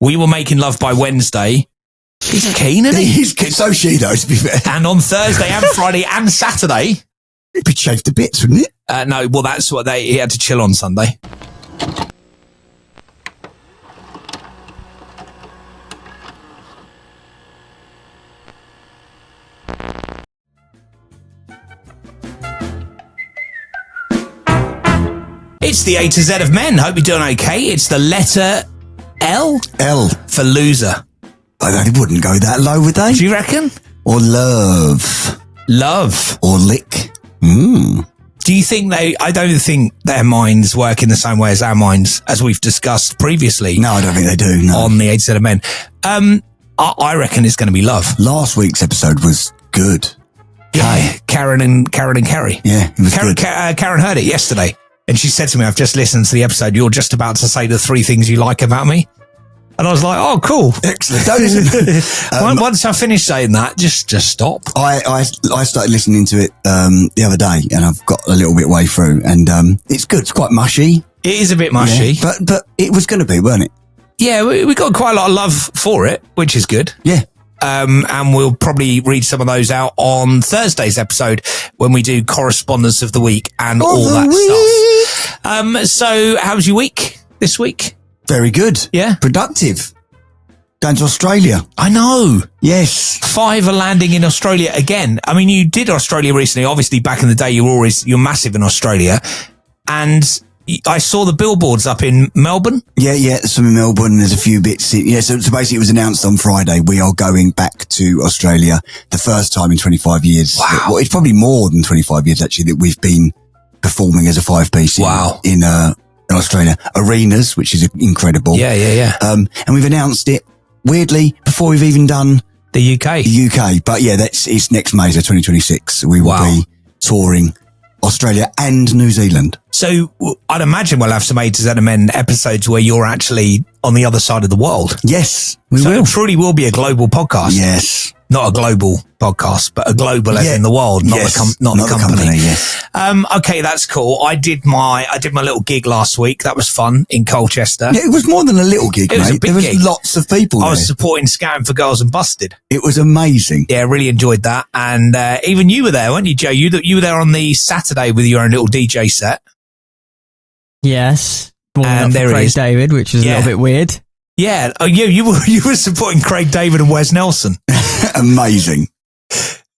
We were making love by Wednesday. He's keen, isn't he? He's keen. So she, though, to be fair. And on Thursday and Friday and Saturday. It'd be shaved to bits, wouldn't it? No, well, that's what he had to chill on Sunday. It's the A to Z of men. Hope you're doing okay. It's the letter L? L. For loser. They wouldn't go that low, would they? Do you reckon? Or love. Love. Or lick. Do you think I don't think their minds work in the same way as our minds, as we've discussed previously. No, I don't think they do, no. On the A to Z of men. I reckon it's going to be love. Last week's episode was good. Yeah, Karen and Kerry. Yeah, it was good. Karen heard it yesterday. And she said to me, I've just listened to the episode. You're just about to say the 3 things you like about me. And I was like, oh, cool. Excellent. Don't listen. Once I finished saying that, just stop. I started listening to it the other day, and I've got a little bit way through, and it's good. It's quite mushy. It is a bit mushy. Yeah, but it was going to be, weren't it? Yeah, we got quite a lot of love for it, which is good. Yeah. And we'll probably read some of those out on Thursday's episode when we do correspondence of the week and all that stuff. So how was your week this week? Very good. Yeah. Productive. Going to Australia. I know. Yes. 5 are landing in Australia again. I mean, you did Australia recently. Obviously, back in the day, you're massive in Australia. And I saw the billboards up in Melbourne. Yeah. Some in Melbourne. There's a few bits. So basically it was announced on Friday. We are going back to Australia the first time in 25 years. Wow. Well, it's probably more than 25 years actually that we've been performing as a 5-piece in Australia. Arenas, which is incredible. Yeah. And we've announced it weirdly before we've even done the UK. But yeah, it's next May, so 2026. We will be touring Australia and New Zealand. So I'd imagine we'll have some A to Z of Men episodes where you're actually on the other side of the world. Yes, we will. It truly will be a global podcast. Yes. Not a global podcast, but a global as in the world, not the company. Yes. Okay, that's cool. I did my little gig last week. That was fun in Colchester. Yeah, it was more than a little gig, mate. There was lots of people I was supporting Scouting for Girls and Busted. It was amazing. Yeah, really enjoyed that. And even you were there, weren't you, Joe? You were there on the Saturday with your own little DJ set. Yes. And there Craig David, which is a little bit weird. Yeah. Oh, you were supporting Craig David and Wes Nelson. Amazing.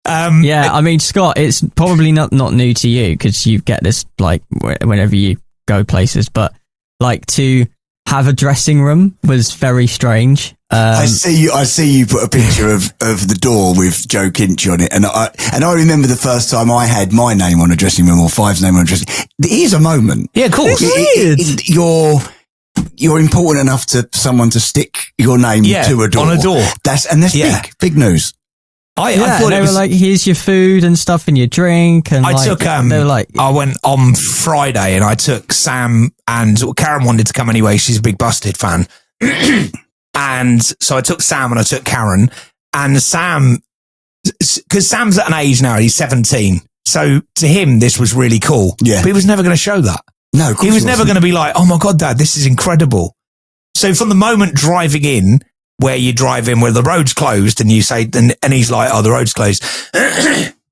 Yeah, I mean, Scott, it's probably not new to you because you get this like whenever you go places, but like to have a dressing room was very strange. I see you put a picture of the door with Joe Kinch on it, and I remember the first time I had my name on a dressing room or Five's name on a dressing room. It is a moment. Yeah, cool. You're important enough to someone to stick your name to a door. On a door. That's big news. I thought they were like, here's your food and stuff and your drink. And I went on Friday and I took Sam, and Karen wanted to come anyway. She's a big Busted fan. And so I took Sam and I took Karen, and Sam, because Sam's at an age now, he's 17. So to him, this was really cool. Yeah. But he was never going to show that. No, of course he was never going to be like, oh my God, Dad, this is incredible. So from the moment driving in, where you drive in where the road's closed and you say, and he's like, oh, the road's closed.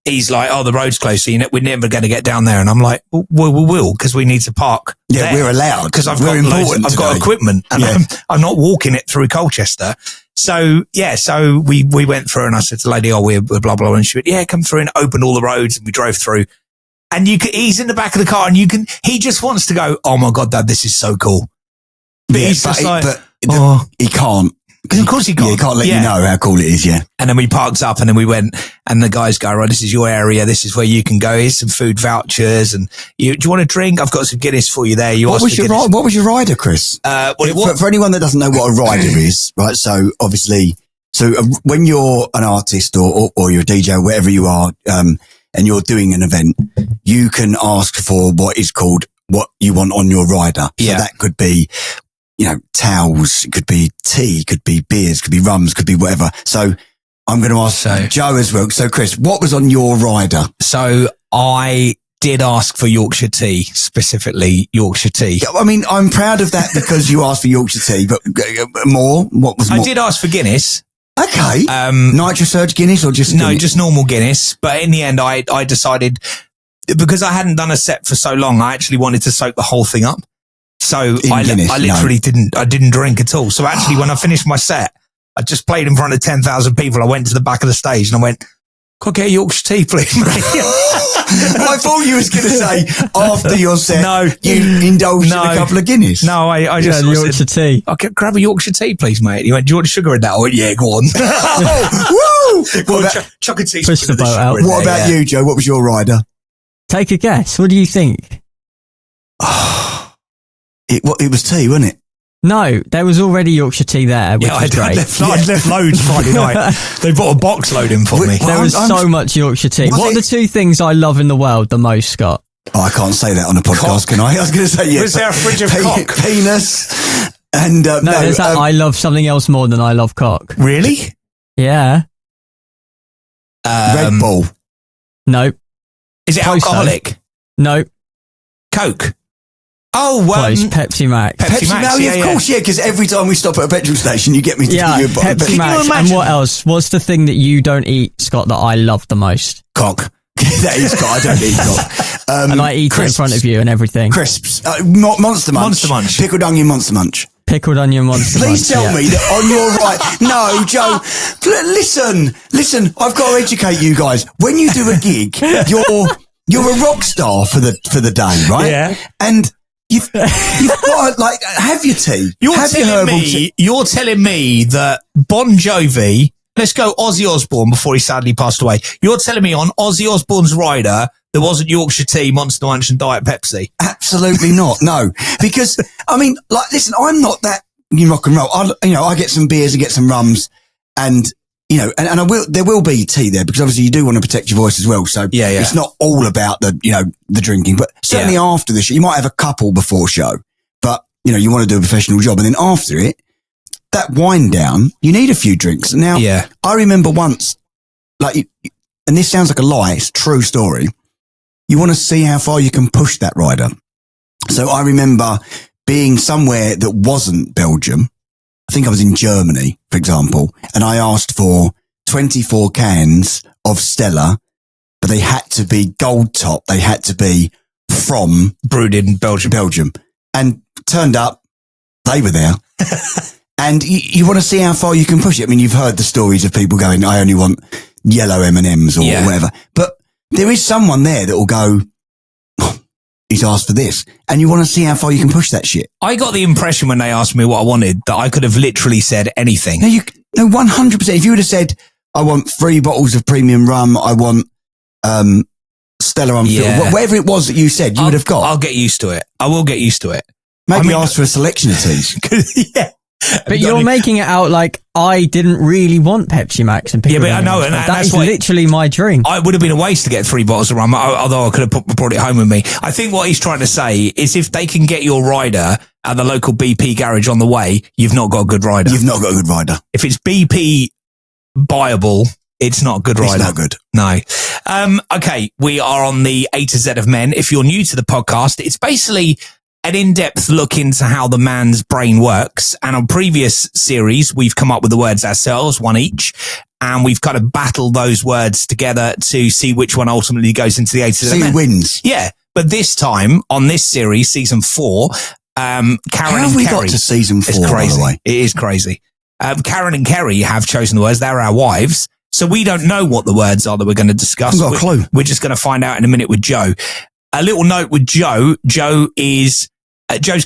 He's like, oh, the road's closed. So we're never going to get down there. And I'm like, well, we will, because we need to park. Yeah, we're allowed. Because I've got equipment and I'm not walking it through Colchester. So we went through and I said to the lady, oh, we're blah, blah. And she went, yeah, come through, and opened all the roads, and we drove through. And he's in the back of the car, and he just wants to go, oh my God, Dad, this is so cool. But he's just he can't. Of course he can't. Yeah, he can't let you know how cool it is, yeah. And then we parked up, and then we went, and the guys go, right, this is your area. This is where you can go. Here's some food vouchers. And do you want a drink? I've got some Guinness for you there. What was your rider, Chris? For anyone that doesn't know what a rider is, right? So obviously, when you're an artist or you're a DJ or whatever you are, and you're doing an event, you can ask for what is called what you want on your rider. Yeah. So that could be, towels, it could be tea, could be beers, could be rums, could be whatever. So I'm going to ask Joe as well. So Chris, what was on your rider? So I did ask for Yorkshire tea, specifically Yorkshire tea. I mean, I'm proud of that because you asked for Yorkshire tea, but more? What was more? I did ask for Guinness. Okay. Nitro Surge Guinness or just Guinness? No, just normal Guinness. But in the end, I decided, because I hadn't done a set for so long, I actually wanted to soak the whole thing up. So I literally didn't drink at all. So actually, when I finished my set, I just played in front of 10,000 people. I went to the back of the stage and I went, "Could I get a Yorkshire tea, please, mate?" I thought you was going to say after your set, you indulged in a couple of Guinness. No, I just Yorkshire tea. "I could grab a Yorkshire tea, please, mate." He went, "Do you want sugar in that?" I went, "Yeah, go on." Woo! Chuck a tea. Push the boat out. What about you, Joe? What was your rider? Take a guess. What do you think? It was tea, wasn't it? No, there was already Yorkshire tea there, which was great. I'd left loads Friday night. They bought a box load in for me. There was so much Yorkshire tea. What are the two things I love in the world the most, Scott? Oh, I can't say that on a podcast, can I? I was going to say, yes. Was there a fridge of cock? Penis. And, there's that I love something else more than I love cock. Really? Yeah. Red Bull. No. Is it alcoholic? No. Coke. Oh, close. Pepsi Max. Pepsi Max, of course, because every time we stop at a petrol station, you get me to give you a bottle. Pepsi Max. And what else? What's the thing that you don't eat, Scott, that I love the most? Cock. That is cock. I don't eat cock. And I eat it in front of you and everything. Crisps. Monster Munch. Monster Munch. Pickled onion Monster Munch. Pickled onion Monster Munch. Please tell me that on your right. No, Joe. Listen. I've got to educate you guys. When you do a gig, you're a rock star for the day, right? Yeah. And You've got to, have your tea. You're telling me that Bon Jovi, let's go Ozzy Osbourne before he sadly passed away. You're telling me on Ozzy Osbourne's rider, there wasn't Yorkshire tea, Monster Munch and Diet Pepsi? Absolutely not. No. Because, I mean, listen, I'm not that rock and roll. I get some beers and get some rums and, there will be tea there because obviously you do want to protect your voice as well. So it's not all about the drinking, but certainly after the show, you might have a couple before show, but you want to do a professional job. And then after it, that wind down, you need a few drinks. Now, I remember once, and this sounds like a lie, it's a true story. You want to see how far you can push that rider. So I remember being somewhere that wasn't Belgium. I think I was in Germany, for example, and I asked for 24 cans of Stella, but they had to be gold top. They had to be from brewed in Belgium. And turned up, they were there. And you want to see how far you can push it. I mean, you've heard the stories of people going, "I only want yellow M&Ms or whatever." But there is someone there that will go, "He's asked for this." And you want to see how far you can push that shit. I got the impression when they asked me what I wanted that I could have literally said anything. No, 100%. If you would have said, "I want 3 bottles of premium rum, I want Stella Unfiltered," whatever it was that you said, you would have got. I'll get used to it. I will get used to it. Maybe ask for a selection of teas. Yeah. But you're making it out like I didn't really want Pepsi Max and pickled I know, and that is literally my drink. I would have been a waste to get 3 bottles of rum, although I could have brought it home with me. I think what he's trying to say is if they can get your rider at the local BP garage on the way, you've not got a good rider. You've not got a good rider. If it's BP buyable, it's not a good rider. It's not good. No. Okay, we are on the A to Z of Men. If you're new to the podcast, it's basically an in-depth look into how the man's brain works. And on previous series, we've come up with the words ourselves, one each, and we've kind of battled those words together to see which one ultimately goes into the A to Z. See who wins. Yeah. But this time, on this series, season 4, Karen and Kerry. How have we got to season 4, it's crazy. By the way? It is crazy. Karen and Kerry have chosen the words. They're our wives. So we don't know what the words are that we're going to discuss. I've got a clue. We're just going to find out in a minute with Joe. A little note with Joe. Joe's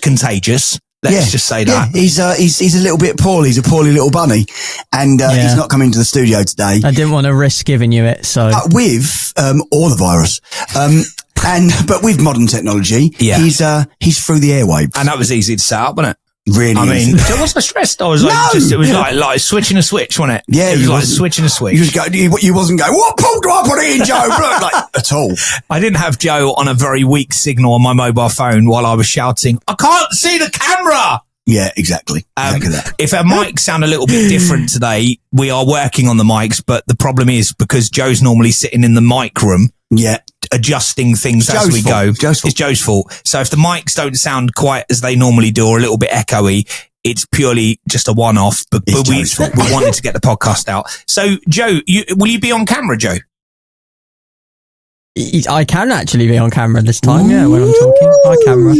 contagious. Let's just say that. Yeah, he's a little bit poorly. He's a poorly little bunny. And, he's not coming to the studio today. I didn't want to risk giving you it, so. With, or the virus. But with modern technology, he's through the airwaves. And that was easy to set up, wasn't it? Really? I mean, I wasn't stressed. I was it was like switching a switch, wasn't it? Yeah. It was like switching a switch. You wasn't going, "What pole do I put it in, Joe?" At all. I didn't have Joe on a very weak signal on my mobile phone while I was shouting, "I can't see the camera." Yeah, exactly. Exactly that. If our mics sound a little bit different today, we are working on the mics, but the problem is because Joe's normally sitting in the mic room. Yeah. adjusting things as we go. It's Joe's fault. So if the mics don't sound quite as they normally do or a little bit echoey, it's purely just a one-off, but we wanted to get the podcast out. So Joe, will you be on camera, Joe? I can actually be on camera this time, yeah, when I'm talking. Hi, camera.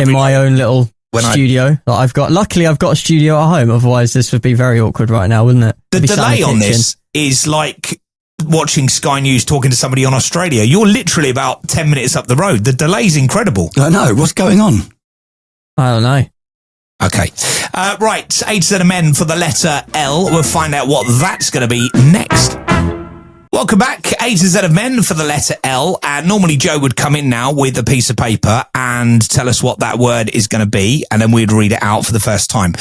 In my own little studio that I've got. Luckily, I've got a studio at home. Otherwise, this would be very awkward right now, wouldn't it? The delay on this is like watching Sky News talking to somebody on Australia. You're literally about 10 minutes up the road. The delay's incredible. I know. What's going on? I don't know. Okay. Right. A to Z of Men for the letter L. We'll find out what that's going to be next. Welcome back, A to Z of Men for the letter L. And normally Joe would come in now with a piece of paper and tell us what that word is going to be, and then we'd read it out for the first time.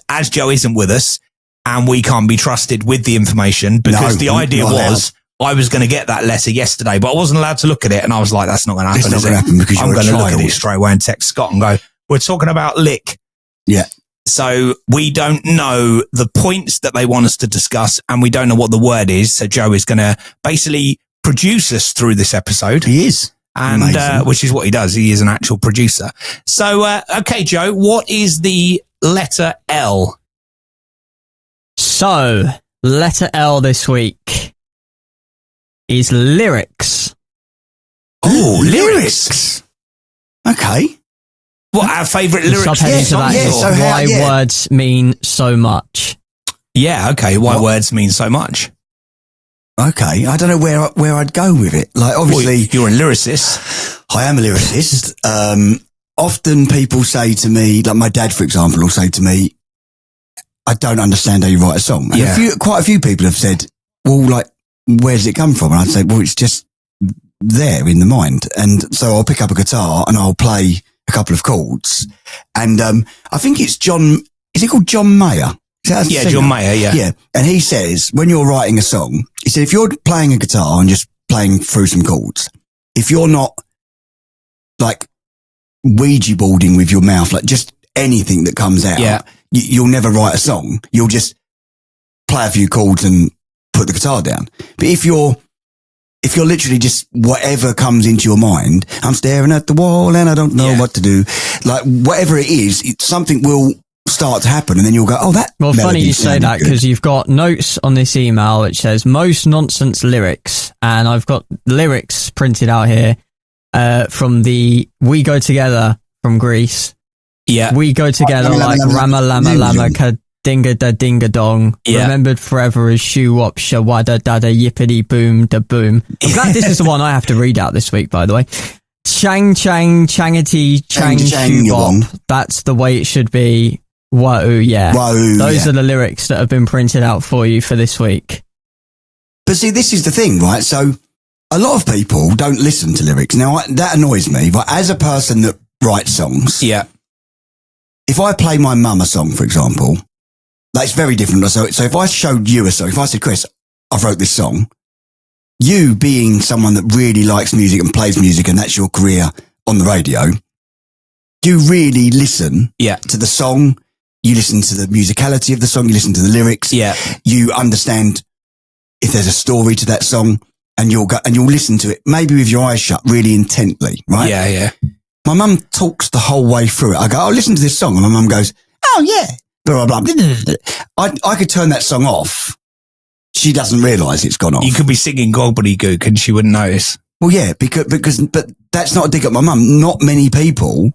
As Joe isn't with us, and we can't be trusted with the information, because the idea was I was going to get that letter yesterday, but I wasn't allowed to look at it, and I was like, that's not going to happen, is it? Because I'm going to look at it straight away and text Scott and go, we're talking about lick. Yeah. So we don't know the points that they want us to discuss, and we don't know what the word is. So Joe is going to basically produce us through this episode. He is. And, which is what he does. He is an actual producer. So, okay, Joe, what is the letter L? So, letter L this week is lyrics. Oh, lyrics. Okay. What, our favourite lyrics? Why words mean so much. Yeah, okay. Why words mean so much. Okay. I don't know where I'd go with it. Like, obviously. Well, you're a lyricist. I am a lyricist. Often people say to me, like my dad, for example, will say to me, I don't understand how you write a song. And quite a few people have said, well, like, where does it come from? And I'd say, well, it's just there in the mind. And so I'll pick up a guitar and I'll play a couple of chords. And I think it's is it called John Mayer? Yeah, John Mayer, yeah. Yeah. And he says, when you're writing a song, he said, if you're playing a guitar and just playing through some chords, if you're not like Ouija boarding with your mouth, like just anything that comes out, you'll never write a song. You'll just play a few chords and put the guitar down. But if you're literally just whatever comes into your mind, I'm staring at the wall and I don't know what to do. Like whatever it is, something will start to happen and then you'll go, oh, that. Well, funny you say that because you've got notes on this email which says most nonsense lyrics, and I've got lyrics printed out here from the We Go Together from Greece. Yeah. We go together like Rama Lama Lama Dinga da dinga dong, remembered forever as shoo wop shawada dada yippity boom da boom. I'm glad this is the one I have to read out this week, by the way. Chang chang changity chang shoo bop. That's the way it should be. Wahoo, yeah. Wahoo, those are the lyrics that have been printed out for you for this week. But see, this is the thing, right? So a lot of people don't listen to lyrics. Now that annoys me, but as a person that writes songs, if I play my mum a song, for example, that's very different. So if I showed you a song, if I said, Chris, I've wrote this song, you being someone that really likes music and plays music and that's your career on the radio, you really listen to the song, you listen to the musicality of the song, you listen to the lyrics, you understand if there's a story to that song and you'll listen to it, maybe with your eyes shut really intently, right? Yeah, yeah. My mum talks the whole way through it. I go, oh, listen to this song. And my mum goes, oh yeah. Blah, blah, blah. I could turn that song off. She doesn't realise it's gone off. You could be singing gobbledygook and she wouldn't notice. Well, yeah, but that's not a dig at my mum. Not many people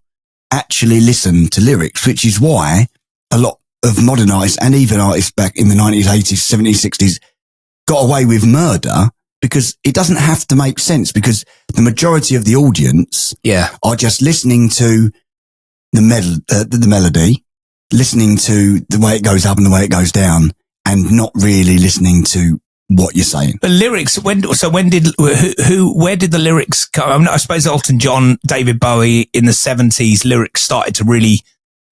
actually listen to lyrics, which is why a lot of modern artists and even artists back in the 90s, 80s, 70s, 60s got away with murder because it doesn't have to make sense because the majority of the audience are just listening to the melody, listening to the way it goes up and the way it goes down and not really listening to what you're saying. The lyrics, where did the lyrics come? I mean, I suppose Elton John, David Bowie in the 70s, lyrics started to really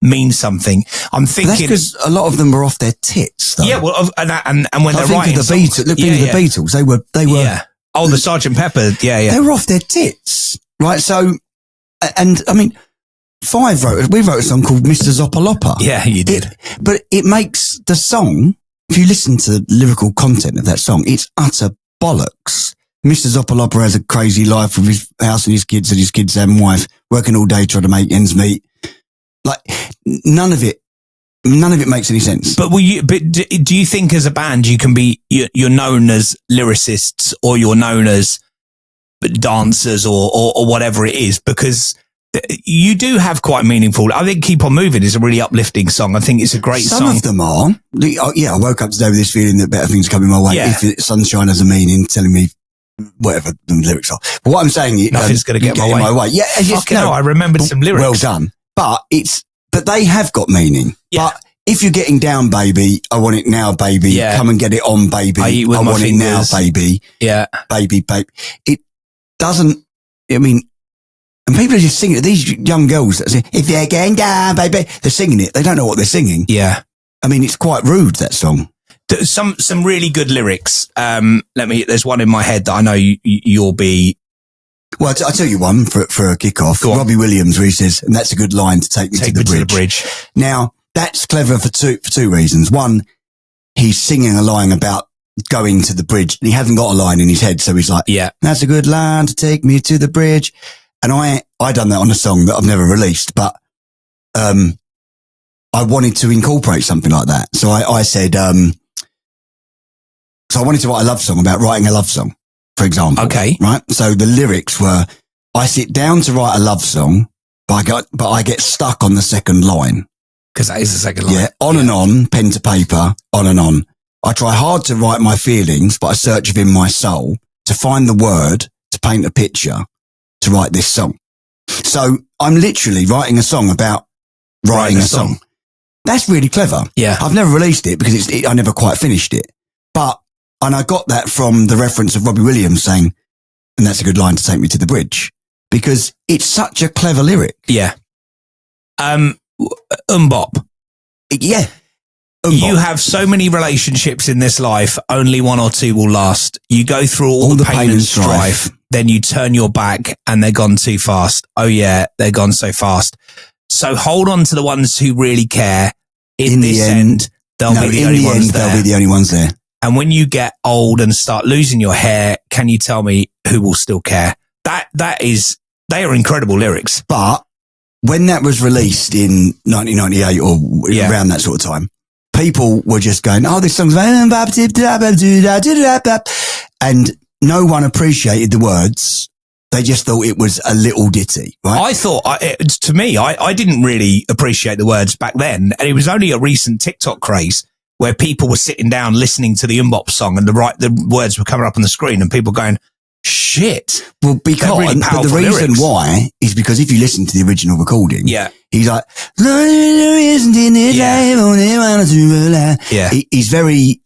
mean something. I'm thinking. That's because a lot of them were off their tits, though. Yeah, well, and when they're writing the Beatles, they were. Yeah. Oh, the Sgt. Pepper. Yeah. They were off their tits. Right. So, and I mean, we wrote a song called Mr. Zoppaloppa. Yeah, you did. But it makes the song, if you listen to the lyrical content of that song, it's utter bollocks. Mr. Zoppalopper has a crazy life with his house and his kids and wife, working all day trying to make ends meet. Like, none of it makes any sense. But do you think as a band you can be, you're known as lyricists or you're known as dancers or whatever it is? Because you do have quite meaningful. I think "Keep on Moving" is a really uplifting song. I think it's a great song. Some of them are. Yeah, I woke up today with this feeling that better things are coming my way. Yeah. If sunshine has a meaning, telling me whatever the lyrics are. But what I'm saying is, nothing's going to get in my way. Yeah, I remembered some lyrics. Well done. But they have got meaning. Yeah. But if you're getting down, baby, I want it now, baby. Yeah. Come and get it on, baby. I want it now, baby. Yeah. Baby. It doesn't, I mean, and people are just singing it. These young girls that say, if you're getting down, baby, they're singing it. They don't know what they're singing. Yeah. I mean, it's quite rude, that song. Some really good lyrics. There's one in my head that I know you'll be. Well, I'll tell you one for a kick-off. Robbie Williams, where he says, and that's a good line to take me to the bridge. Now, that's clever for two reasons. One, he's singing a line about going to the bridge and he hasn't got a line in his head. So he's like, yeah, that's a good line to take me to the bridge. And I done that on a song that I've never released, but, I wanted to incorporate something like that. So I said, so I wanted to write a love song about writing a love song, for example. Okay. Right. So the lyrics were, I sit down to write a love song, but I get stuck on the second line. Because that is the second line. Yeah. On and on, pen to paper, on and on. I try hard to write my feelings, but I search within my soul to find the word, to paint a picture, to write this song. So I'm literally writing a song about writing a song. That's really clever. Yeah. I've never released it because I never quite finished it. And I got that from the reference of Robbie Williams saying, and that's a good line to take me to the bridge, because it's such a clever lyric. Yeah. Bop. Yeah. You have so many relationships in this life, only one or two will last. You go through all the pain and strife, then you turn your back and they're gone too fast. Oh yeah, they're gone so fast. So hold on to the ones who really care. In this end, they'll be the only ones there. They'll be the only ones there. And when you get old and start losing your hair, can you tell me who will still care? They are incredible lyrics. But when that was released in 1998 or around that sort of time, people were just going, oh, this song's, and no one appreciated the words. They just thought it was a little ditty, right? I thought, I didn't really appreciate the words back then. And it was only a recent TikTok craze where people were sitting down listening to the Bop song and the words were coming up on the screen and people going, shit. Well, because really but the reason lyrics. Why is because if you listen to the original recording, he's like, he's very,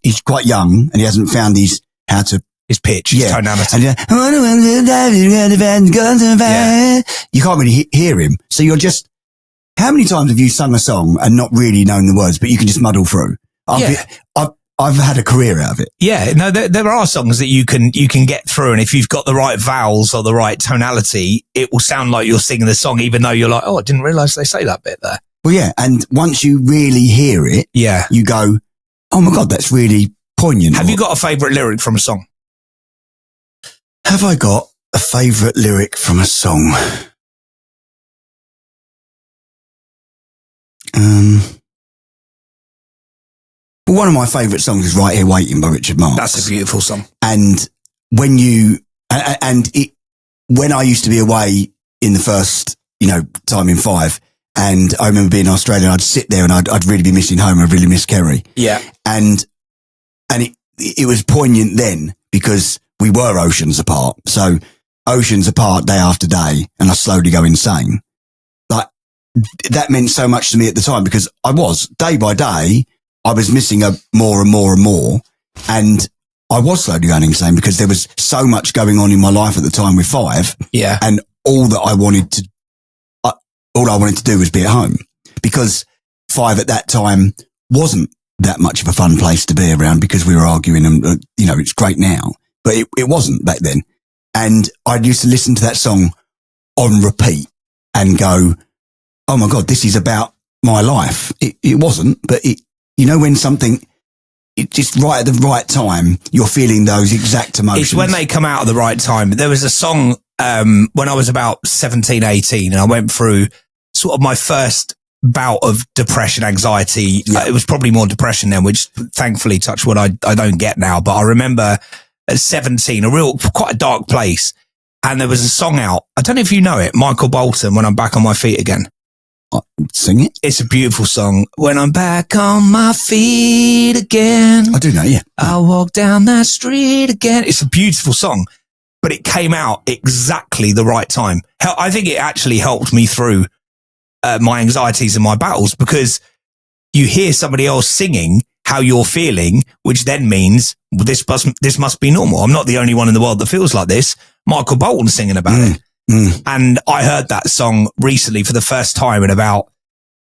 he's quite young and he hasn't found his pitch, his tonality. And you can't really hear him. So you're just, how many times have you sung a song and not really known the words, but you can just muddle through? I've had a career out of it. Yeah, no, there are songs that you can get through, and if you've got the right vowels or the right tonality, it will sound like you're singing the song, even though you're like, oh, I didn't realise they say that bit there. Well, yeah, and once you really hear it, you go, oh my God, that's really poignant. Have you got a favourite lyric from a song? Have I got a favourite lyric from a song? Well, one of my favourite songs is Right Here Waiting by Richard Marx. That's a beautiful song. And when I used to be away in the first, time in 5, and I remember being in Australia, I'd sit there and I'd really be missing home. I'd really miss Kerry. Yeah. And it was poignant then because we were oceans apart. So oceans apart day after day, and I slowly go insane. Like, that meant so much to me at the time because I was, day by day, I was missing her more and more and more. And I was slowly going insane because there was so much going on in my life at the time with 5. Yeah. And all I wanted to do was be at home because 5 at that time wasn't that much of a fun place to be around because we were arguing and, it's great now, but it wasn't back then. And I used to listen to that song on repeat and go, oh my God, this is about my life. It wasn't, but when something just right at the right time, you're feeling those exact emotions. It's when they come out at the right time. There was a song, when I was about 17, 18, and I went through sort of my first bout of depression, anxiety. It was probably more depression then, which thankfully, touch wood, I don't get now. But I remember at 17, quite a dark place. And there was a song out. I don't know if you know it, Michael Bolton, When I'm Back on My Feet Again. Sing it. It's a beautiful song. When I'm back on my feet again. I do know, yeah. I'll walk down that street again. It's a beautiful song, but it came out exactly the right time. I think it actually helped me through my anxieties and my battles, because you hear somebody else singing how you're feeling, which then means this must be normal. I'm not the only one in the world that feels like this. Michael Bolton singing about it. And I heard that song recently for the first time in about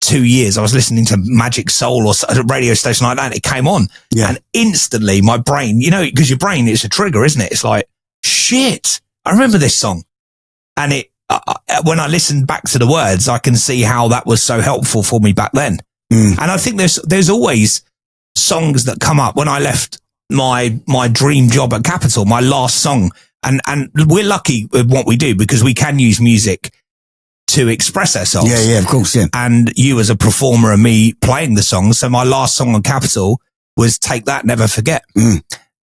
2 years. I was listening to Magic Soul or a radio station like that, and it came on. Yeah. And instantly my brain, because your brain, it's a trigger, isn't it? It's like, shit, I remember this song. And when I listen back to the words, I can see how that was so helpful for me back then. And I think there's always songs that come up. When I left my dream job at Capitol, my last song, and we're lucky with what we do because we can use music to express ourselves. Yeah, of course, yeah. And you as a performer and me playing the song. So my last song on Capitol was Take That, Never Forget.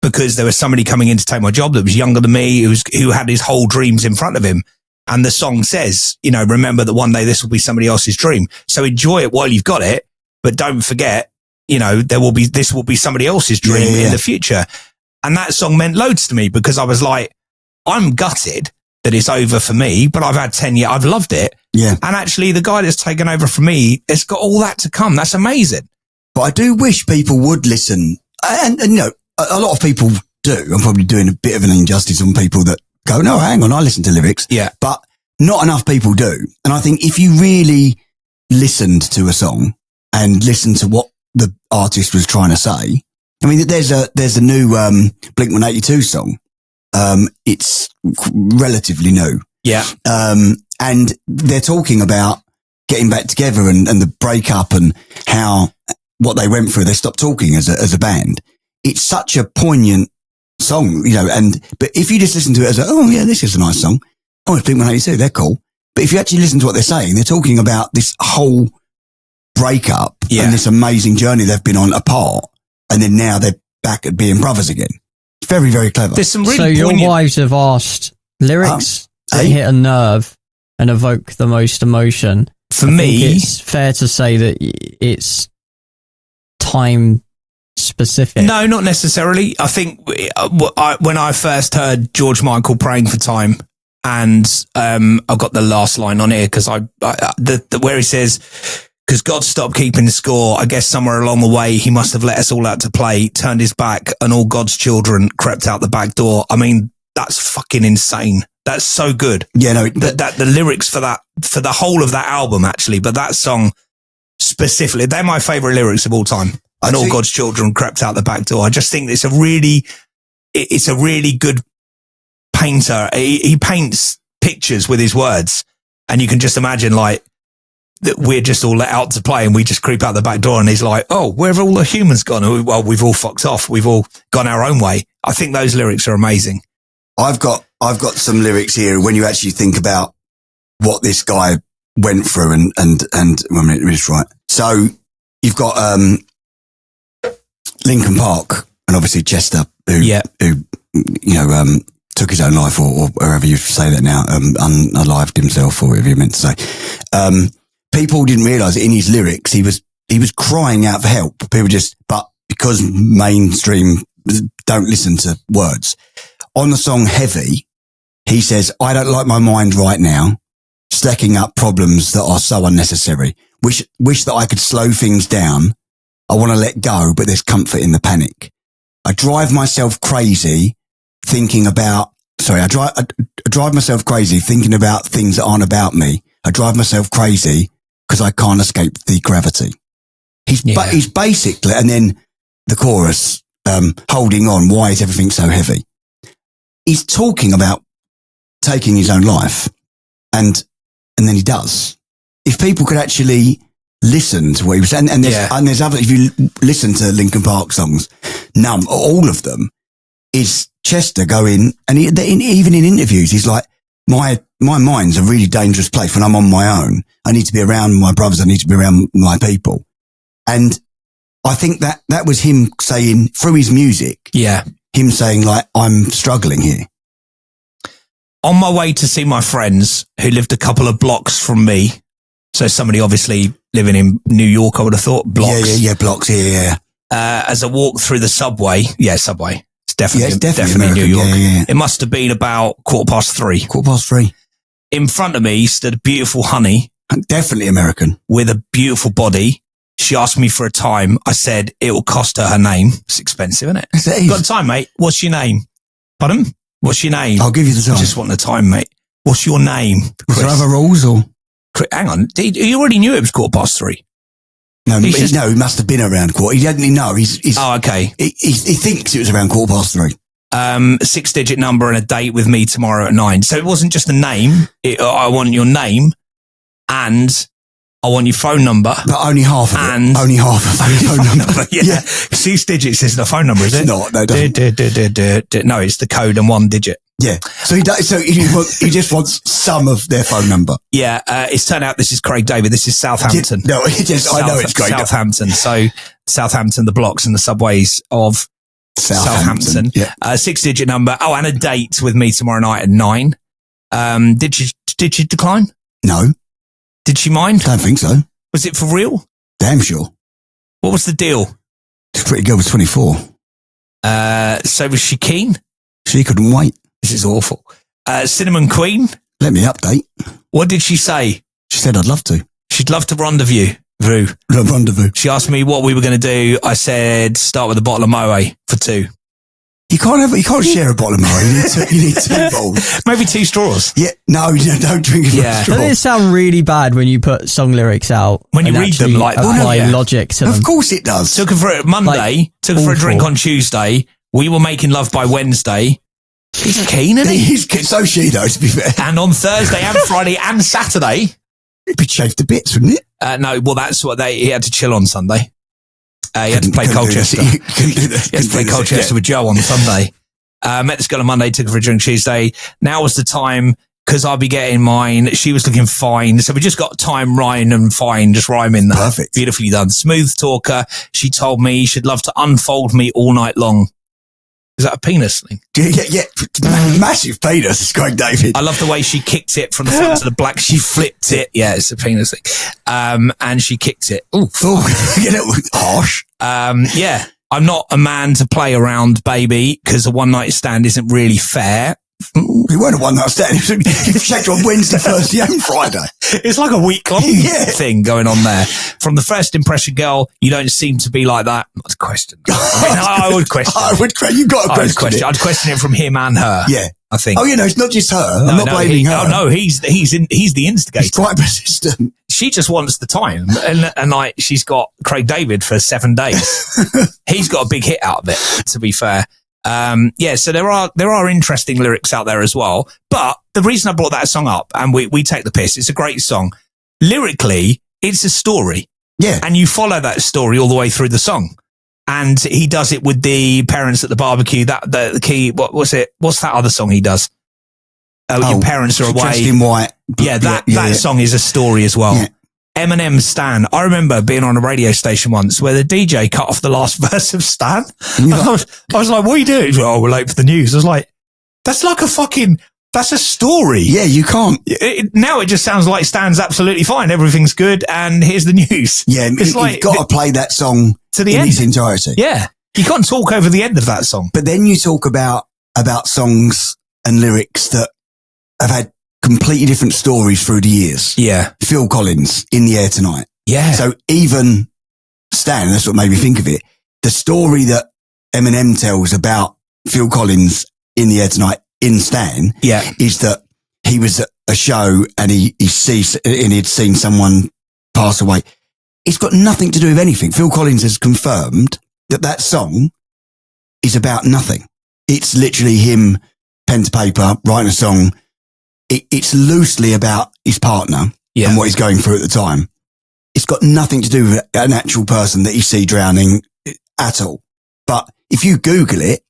Because there was somebody coming in to take my job that was younger than me, who had his whole dreams in front of him. And the song says, remember that one day this will be somebody else's dream. So enjoy it while you've got it, but don't forget, this will be somebody else's dream in the future. And that song meant loads to me because I was like, I'm gutted that it's over for me, but I've had 10 years. I've loved it. Yeah. And actually the guy that's taken over from me, it's got all that to come. That's amazing. But I do wish people would listen. And a lot of people do. I'm probably doing a bit of an injustice on people that go, no, hang on, I listen to lyrics. Yeah. But not enough people do. And I think if you really listened to a song and listened to what the artist was trying to say, I mean, there's a new Blink-182 song. It's relatively new. Yeah. And they're talking about getting back together and the breakup and what they went through. They stopped talking as a band. It's such a poignant song, but if you just listen to it as this is a nice song. Oh, it's Blink-182, they're cool. But if you actually listen to what they're saying, they're talking about this whole breakup and this amazing journey they've been on apart. And then now they're back at being brothers again. It's very, very clever. There's some really poignant... your wives have asked lyrics that hit a nerve and evoke the most emotion. For me, it's fair to say that it's time specific. No, not necessarily. I think when I first heard George Michael Praying for Time, and I've got the last line on here because where he says, because God stopped keeping the score, I guess somewhere along the way he must have let us all out to play, turned his back, and all God's children crept out the back door. I mean, that's fucking insane. That's so good. Yeah, no, that the lyrics for the whole of that album actually, but that song specifically, they're my favorite lyrics of all time. And all God's children crept out the back door. I just think it's a really good painter. He paints pictures with his words, and you can just imagine like that we're just all let out to play and we just creep out the back door, and he's like, oh, where have all the humans gone? Well, we've all fucked off. We've all gone our own way. I think those lyrics are amazing. I've got some lyrics here when you actually think about what this guy went through and 1 minute, it's right. So you've got, Linkin Park and obviously Chester who took his own life or wherever you say that now, unalived himself or whatever you meant to say. People didn't realise that in his lyrics, he was crying out for help. But because mainstream don't listen to words on the song Heavy, he says, I don't like my mind right now, stacking up problems that are so unnecessary. Wish that I could slow things down. I want to let go, but there's comfort in the panic. I drive myself crazy thinking about things that aren't about me. I drive myself crazy because I can't escape the gravity. He's basically, and then the chorus, holding on. Why is everything so heavy? He's talking about taking his own life, and then he does. If people could actually listen to what he was saying, and there's other, if you listen to Linkin Park songs, all of them, is Chester going, and even in interviews, he's like, my mind's a really dangerous place when I'm on my own. I need to be around my brothers. I need to be around my people. And I think that was him saying through his music. Yeah. Him saying like, I'm struggling here. On my way to see my friends who lived a couple of blocks from me. So somebody obviously living in New York, I would have thought. Blocks. Yeah, blocks. Yeah. As I walked through the subway. Yeah, subway. It's definitely New York. Yeah. It must have been about 3:15. 3:15. In front of me stood a beautiful honey. Definitely American. With a beautiful body. She asked me for a time. I said it will cost her name. It's expensive, isn't it? Got the time, mate? What's your name? Pardon? What's your name? I'll give you the time. I just want the time, mate. What's your name? Was there other rules or? Hang on. You already knew it was 3:15. No, he must have been around quarter. He didn't know. Oh, okay. He thinks it was around 3:15. 6-digit number and a date with me tomorrow at 9. So it wasn't just a name. I want your name and I want your phone number. But only half of it. Only half of your phone number. Yeah. 6 digits isn't a phone number, is it? It's not. No, no, it's the code and 1 digit. Yeah. So he just wants some of their phone number. Yeah. It's turned out this is Craig David. This is Southampton. I know it's Craig. Southampton. So Southampton, the blocks and the subways of Southampton. Yeah. 6-digit number. Oh, and a date with me tomorrow night at 9. Did she decline? No. Did she mind? Don't think so. Was it for real? Damn sure. What was the deal? This pretty girl was 24. So was she keen? She couldn't wait. This is awful. Cinnamon Queen? Let me update. What did she say? She said, I'd love to. She'd love to rendezvous. She asked me what we were going to do. I said, start with a bottle of Moe for 2. You can't share a bottle of Moe. You need 2 bowls. Maybe 2 straws. Yeah. No, don't drink it from a straw. Doesn't it sound really bad when you put song lyrics out? When you read them like that. Apply logic to them. Of course it does. Took her for Monday, took her for a drink on Tuesday. We were making love by Wednesday. He's keen, isn't he? He's keen. So she though, to be fair. And on Thursday and Friday and Saturday. It'd be shaved to bits, wouldn't it? No, well, that's what he had to chill on Sunday. He had to play Colchester. He had to play Colchester with Joe on Sunday. Met this girl on Monday, took her for a drink Tuesday. Now was the time, because I'll be getting mine. She was looking fine. So we just got time, rhyme and fine, just rhyming that. Perfect. Beautifully done. Smooth talker. She told me she'd love to unfold me all night long. Is that a penis thing? Yeah. Massive penis. It's Craig David. I love the way she kicked it from the front to the back. She flipped it. Yeah, it's a penis thing. And she kicked it. Ooh. Harsh. Yeah. I'm not a man to play around, baby, because a one night stand isn't really fair. You weren't a one night stand. You checked on Wednesday, Thursday and Friday. It's like a week long thing going on there. From the first impression, girl, you don't seem to be like that. Not a question. I would question. You've got a question. I'd question it from him and her. Yeah. I think. Oh, it's not just her. I'm not blaming her. Oh, no, he's the instigator. He's quite persistent. She just wants the time. And like, she's got Craig David for 7 days. He's got a big hit out of it, to be fair. So there are interesting lyrics out there as well. But the reason I brought that song up, and we take the piss, it's a great song. Lyrically, it's a story. Yeah. And you follow that story all the way through the song. And he does it with the parents at the barbecue. The key, what was it? What's that other song he does? Your parents are away. Dressed in white. Yeah, that song is a story as well. Yeah. Eminem Stan. I remember being on a radio station once where the DJ cut off the last verse of Stan. I was like, what are you doing? Oh, we're late for the news. I was like, that's like that's a story. Yeah, you can't. Now it just sounds like Stan's absolutely fine. Everything's good. And here's the news. Yeah, it's you've got to play that song to the end. In its entirety. Yeah. You can't talk over the end of that song. But then you talk about songs and lyrics that have had completely different stories through the years. Yeah. Phil Collins, In the Air Tonight. Yeah. So even Stan, that's what made me think of it. The story that Eminem tells about Phil Collins, In the Air Tonight, in Stan, is that he was at a show and he'd seen someone pass away. It's got nothing to do with anything. Phil Collins has confirmed that song is about nothing. It's literally him, pen to paper, writing a song. It's loosely about his partner and what he's going through at the time. It's got nothing to do with an actual person that you see drowning at all. But if you Google it,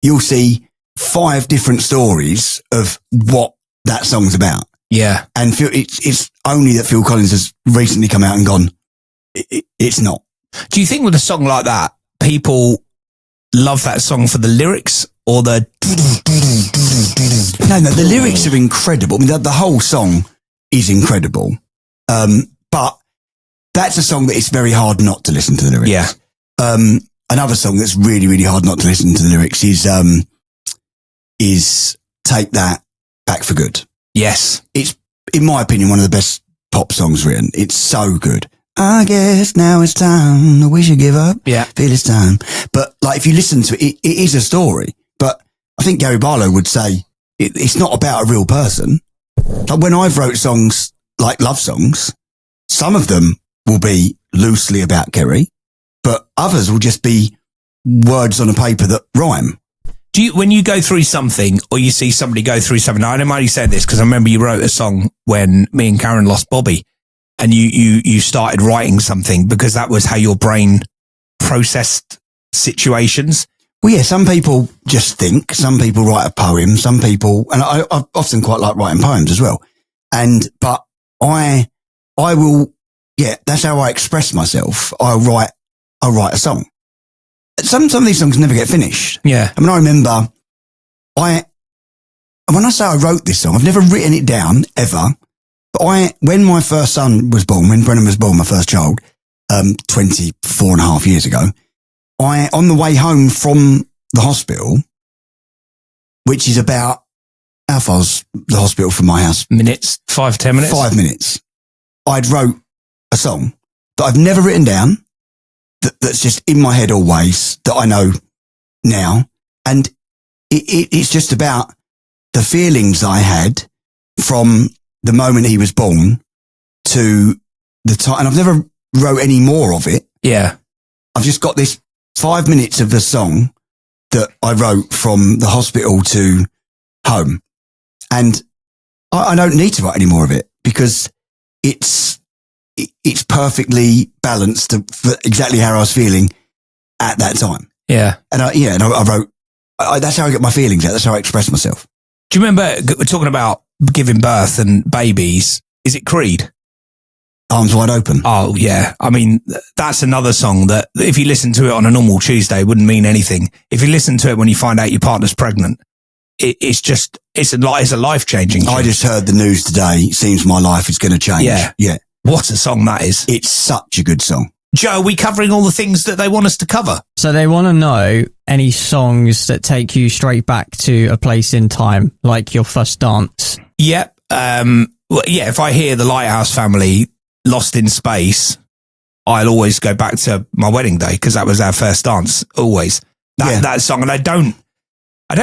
you'll see 5 different stories of what that song's about. Yeah. And it's only that Phil Collins has recently come out and gone, it's not. Do you think with a song like that, people love that song for the lyrics or the... No, the lyrics are incredible. I mean, the whole song is incredible. But that's a song that it's very hard not to listen to the lyrics. Yeah. Another song that's really, really hard not to listen to the lyrics is Take That, Back for Good. Yes. It's, in my opinion, one of the best pop songs written. It's so good. I guess now it's time. We should give up. Yeah. Feel it's time. But like, if you listen to it, it is a story. But I think Gary Barlow would say it's not about a real person. Like when I've wrote songs like love songs, some of them will be loosely about Kerry, but others will just be words on a paper that rhyme. Do you, when you go through something or you see somebody go through something, I only said this because I remember you wrote a song when me and Karen lost Bobby and you started writing something because that was how your brain processed situations. Well, yeah, some people just think, some people write a poem, some people, and I often quite like writing poems as well. But I will, yeah, that's how I express myself. I'll write a song. Some of these songs never get finished. Yeah. I mean, I remember when I say I wrote this song, I've never written it down ever. But when my first son was born, when Brennan was born, my first child, 24 and a half years ago, on the way home from the hospital, which is about, how far's the hospital from my house? Minutes, 5-10 minutes? 5 minutes. I'd wrote a song that I've never written down, that's just in my head always, that I know now. And it's just about the feelings I had from the moment he was born to the time. And I've never wrote any more of it. Yeah. I've just got this 5 minutes of the song that I wrote from the hospital to home. And I don't need to write any more of it because it's perfectly balanced for exactly how I was feeling at that time. Yeah. And I wrote, that's how I get my feelings out. That's how I express myself. Do you remember we're talking about giving birth and babies? Is it Creed? Arms Wide Open. Oh, yeah. I mean, that's another song that if you listen to it on a normal Tuesday, it wouldn't mean anything. If you listen to it when you find out your partner's pregnant, it's a life-changing thing. I just heard the news today. It seems my life is going to change. Yeah. Yeah. What a song that is. It's such a good song. Joe, are we covering all the things that they want us to cover? So they want to know any songs that take you straight back to a place in time, like your first dance. Yep. Well, yeah, if I hear the Lighthouse Family, Lost in Space, I'll always go back to my wedding day because that was our first dance. Always that song, and I don't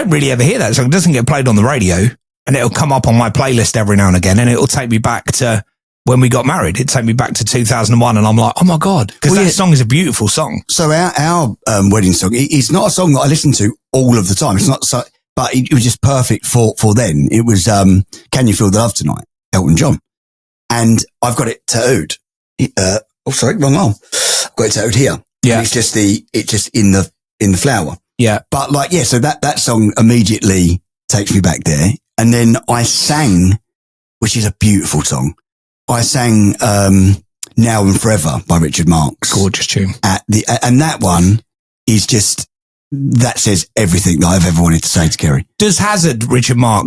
really ever hear that song. It doesn't get played on the radio, and it'll come up on my playlist every now and again, and it'll take me back to when we got married. It'd take me back to 2001, and I'm like, oh my god, because that song is a beautiful song. So our wedding song, it's not a song that I listen to all of the time. It's not so, but it was just perfect for then. It was Can You Feel the Love Tonight, Elton John. And I've got it tattooed. Wrong arm. I've got it tattooed here. Yeah. And it's just in the flower. Yeah. But so that song immediately takes me back there. And then I sang, which is a beautiful song. I sang, Now and Forever by Richard Marx. Gorgeous tune. And that one is just, that says everything that I've ever wanted to say to Kerry. Does Glenn Medeiros,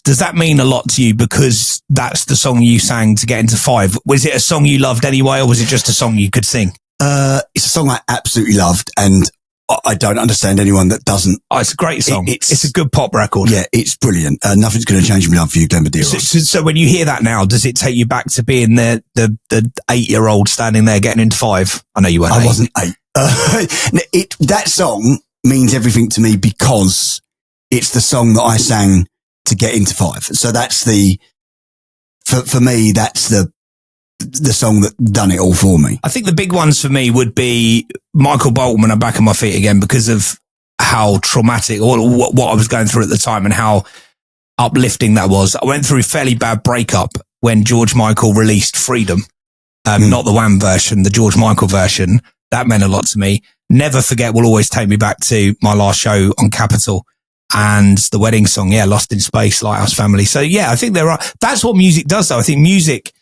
does that mean a lot to you because that's the song you sang to get into 5? Was it a song you loved anyway, or was it just a song you could sing? It's a song I absolutely loved, and I don't understand anyone that doesn't. Oh, it's a great song. It's a good pop record. Yeah, it's brilliant. Nothing's going to change my love for you, Glenn Medeiros. So when you hear that now, does it take you back to being the 8-year-old standing there getting into 5? I know you weren't. I wasn't 8. That song means everything to me because it's the song that I sang to get into 5. So that's for me, that's the song that done it all for me. I think the big ones for me would be Michael Bolton and I'm Back on My Feet Again because of how traumatic or what I was going through at the time and how uplifting that was. I went through a fairly bad breakup when George Michael released Freedom. Not the Wham version, the George Michael version. That meant a lot to me. Never Forget will always take me back to my last show on Capitol and the wedding song. Yeah. Lost in Space, Lighthouse Family. So yeah, I think that's what music does though. I think music,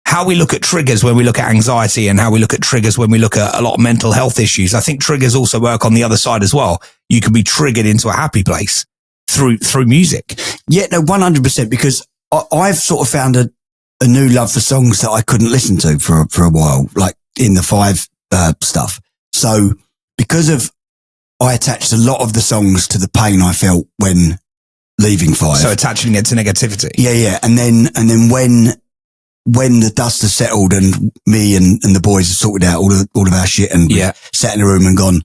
how we look at triggers when we look at anxiety and how we look at triggers when we look at a lot of mental health issues. I think triggers also work on the other side as well. You can be triggered into a happy place through music. Yeah, no, 100%, because I've sort of found a new love for songs that I couldn't listen to for a while, like in the Five stuff. So because of, I attached a lot of the songs to the pain I felt when leaving Five. So attaching it to negativity. Yeah. And then when the dust has settled and me and the boys have sorted out all of our shit and we've sat in a room and gone,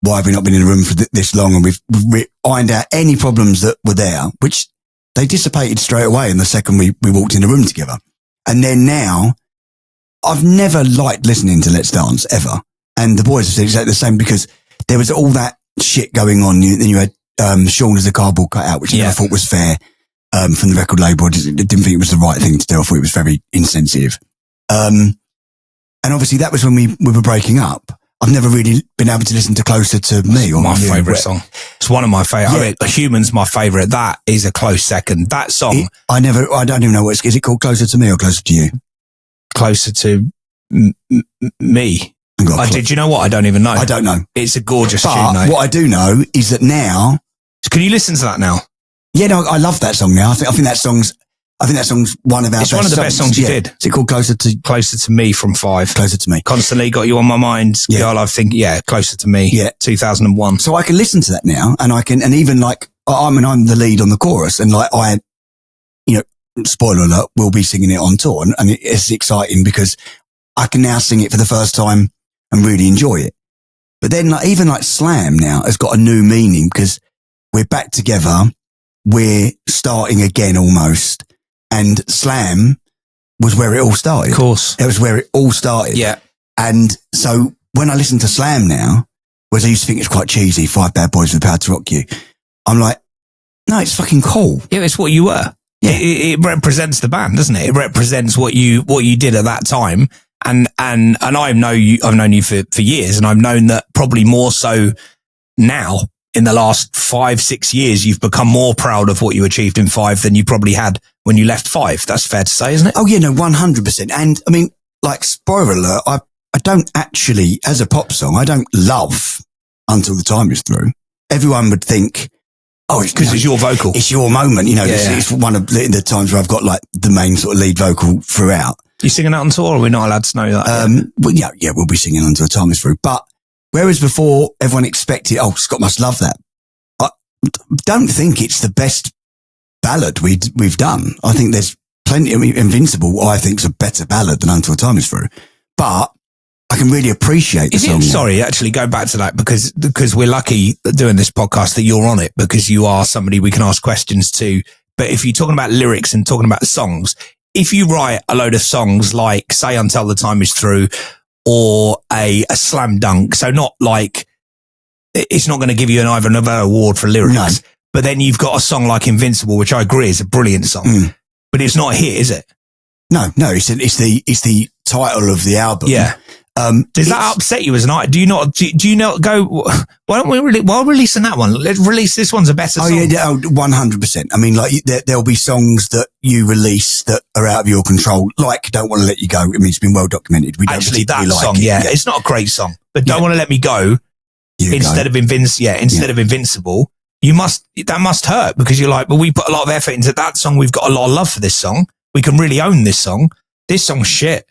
why have we not been in a room for this long? And we've ironed out any problems that were there, which they dissipated straight away in the second we walked in the room together. And then now, I've never liked listening to Let's Dance ever. And the boys have said exactly the same, because there was all that shit going on. Then you had Sean as a cardboard cutout, which I never thought was fair from the record label. I didn't think it was the right thing to do. I thought it was very insensitive. And obviously that was when we were breaking up. I've never really been able to listen to Closer to Me. Or my favourite song. It's one of my favourite. Yeah. I mean, Human's my favourite. That is a close second. That song. I don't even know what is it called, Closer to Me or Closer to You? Closer to Me. Did you know what? I don't even know. I don't know. It's a gorgeous tune, though. What I do know is that now. Can you listen to that now? Yeah, no, I love that song now. I think that song's one of our best songs. It's one of the best songs you did. Is it called Closer to Me from Five? Closer to Me. Constantly Got You on My Mind. Yeah. Girl, I think, Closer to Me. Yeah. 2001. So I can listen to that now and even like, I'm the lead on the chorus and like spoiler alert, we'll be singing it on tour and it's exciting because I can now sing it for the first time and really enjoy it. But then even Slam now has got a new meaning because we're back together. We're starting again almost. And Slam was where it all started. Of course. It was where it all started. Yeah. And so when I listen to Slam now, whereas I used to think it's quite cheesy, Five Bad Boys with Power to Rock You, I'm like, no, it's fucking cool. Yeah, it's what you were. Yeah. It represents the band, doesn't it? It represents what you did at that time. And I've known you for years, and I've known that probably more so now in the last 5-6 years, you've become more proud of what you achieved in Five than you probably had when you left Five. That's fair to say, isn't it? Oh yeah, no, 100%. And I mean, like, spoiler alert, I don't actually, as a pop song, I don't love Until the Time Is Through. Everyone would think, oh, it's because it's your vocal. It's your moment. It's one of the times where I've got like the main sort of lead vocal throughout. You singing that on tour, or are we not allowed to know that? Well, yeah, we'll be singing Until the Time Is Through. But whereas before everyone expected, oh, Scott must love that. I don't think it's the best ballad we've done. I think there's plenty. I mean, Invincible, I think, is a better ballad than Until the Time Is Through. But I can really appreciate the song. Sorry, actually go back to that because we're lucky doing this podcast that you're on it, because you are somebody we can ask questions to. But if you're talking about lyrics and talking about songs, if you write a load of songs like, say, Until the Time Is Through, or a slam dunk, so not like, it's not going to give you either another award for lyrics, no. But then you've got a song like Invincible, which I agree is a brilliant song, but it's not a hit, is it? No, it's the title of the album. Yeah. Does that upset you as an artist? Do you not go, why don't we releasing that one? Let's release this one's a better song. Oh yeah, 100%. I mean, like there'll be songs that you release that are out of your control, like Don't Want to Let You Go. I mean, it's been well documented. We don't actually that like song, it. Yeah, it's not a great song, but Don't Want to Let Me Go instead of Invincible, that must hurt, because you're like, well, we put a lot of effort into that song. We've got a lot of love for this song. We can really own this song. This song's shit.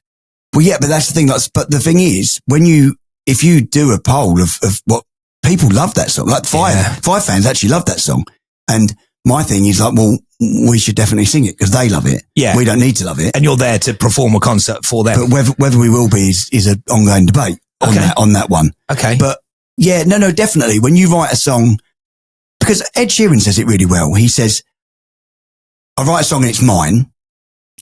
Well, yeah, but that's the thing. But the thing is, if you do a poll of what people love that song, like Five fans actually love that song. And my thing is like, well, we should definitely sing it because they love it. Yeah. We don't need to love it. And you're there to perform a concert for them. But whether we will be is an ongoing debate on that one. Okay. But yeah, no, definitely. When you write a song, because Ed Sheeran says it really well. He says, I write a song and it's mine,